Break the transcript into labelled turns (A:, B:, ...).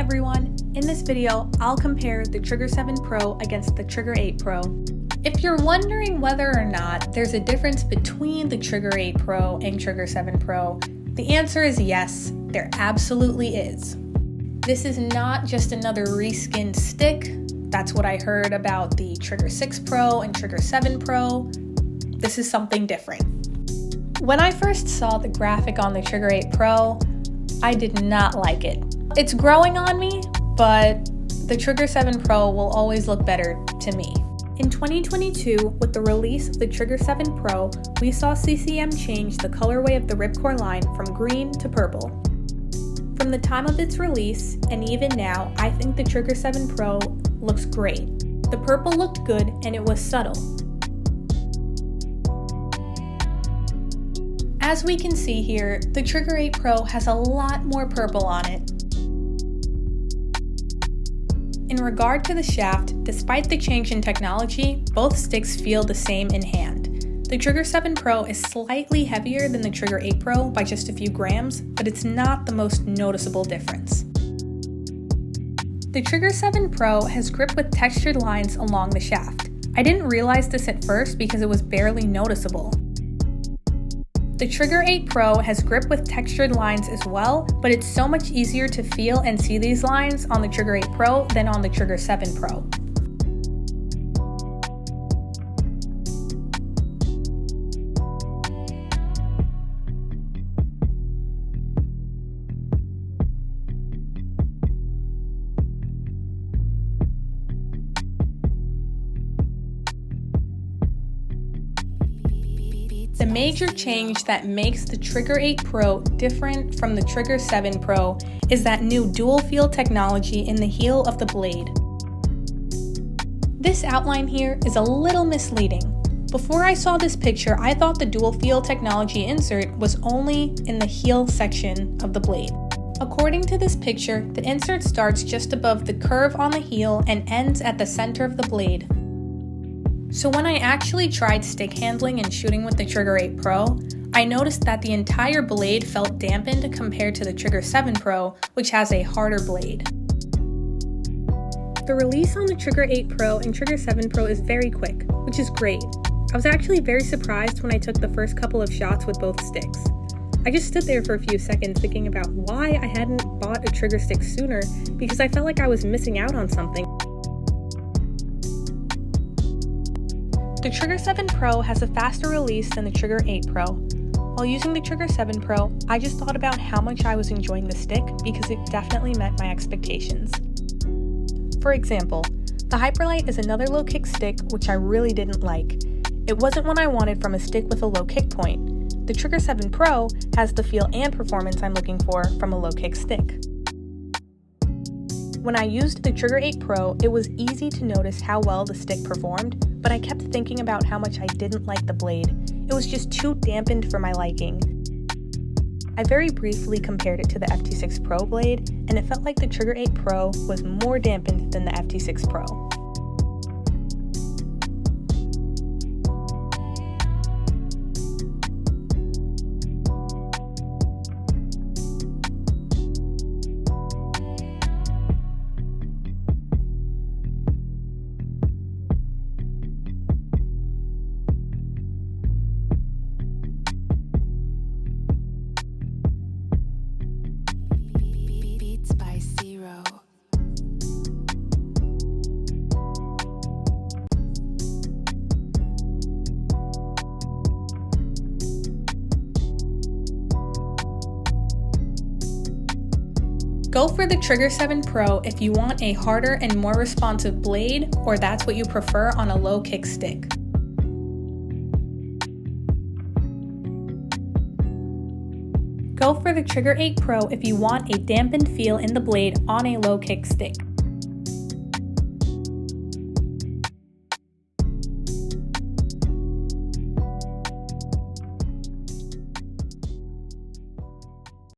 A: everyone, in this video I'll compare the Trigger 7 Pro against the Trigger 8 Pro. If you're wondering whether or not there's a difference between the Trigger 8 Pro and Trigger 7 Pro, the answer is yes, there absolutely is. This is not just another reskinned stick. That's what I heard about the Trigger 6 Pro and Trigger 7 Pro. This is something different. When I first saw the graphic on the Trigger 8 Pro, I did not like it. It's growing on me, but the Trigger 7 Pro will always look better to me. In 2022, with the release of the Trigger 7 Pro, we saw CCM change the colorway of the Ribcor line from green to purple. From the time of its release, and even now, I think the Trigger 7 Pro looks great. The purple looked good and it was subtle. As we can see here, the Trigger 8 Pro has a lot more purple on it. In regard to the shaft, despite the change in technology, both sticks feel the same in hand. The Trigger 7 Pro is slightly heavier than the Trigger 8 Pro by just a few grams, but it's not the most noticeable difference. The Trigger 7 Pro has grip with textured lines along the shaft. I didn't realize this at first because it was barely noticeable. The Trigger 8 Pro has grip with textured lines as well, but it's so much easier to feel and see these lines on the Trigger 8 Pro than on the Trigger 7 Pro. The major change that makes the Trigger 8 Pro different from the Trigger 7 Pro is that new dual feel technology in the heel of the blade. This outline here is a little misleading. Before I saw this picture, I thought the dual feel technology insert was only in the heel section of the blade. According to this picture, the insert starts just above the curve on the heel and ends at the center of the blade. So when I actually tried stick handling and shooting with the Trigger 8 Pro, I noticed that the entire blade felt dampened compared to the Trigger 7 Pro, which has a harder blade. The release on the Trigger 8 Pro and Trigger 7 Pro is very quick, which is great. I was actually very surprised when I took the first couple of shots with both sticks. I just stood there for a few seconds thinking about why I hadn't bought a trigger stick sooner, because I felt like I was missing out on something. The Trigger 7 Pro has a faster release than the Trigger 8 Pro. While using the Trigger 7 Pro, I just thought about how much I was enjoying the stick because it definitely met my expectations. For example, the Hyperlight is another low kick stick which I really didn't like. It wasn't what I wanted from a stick with a low kick point. The Trigger 7 Pro has the feel and performance I'm looking for from a low kick stick. When I used the Trigger 8 Pro, it was easy to notice how well the stick performed, but I kept thinking about how much I didn't like the blade. It was just too dampened for my liking. I very briefly compared it to the FT6 Pro blade, and it felt like the Trigger 8 Pro was more dampened than the FT6 Pro. Go for the Trigger 7 Pro if you want a harder and more responsive blade, or that's what you prefer on a low kick stick. Go for the Trigger 8 Pro if you want a dampened feel in the blade on a low kick stick.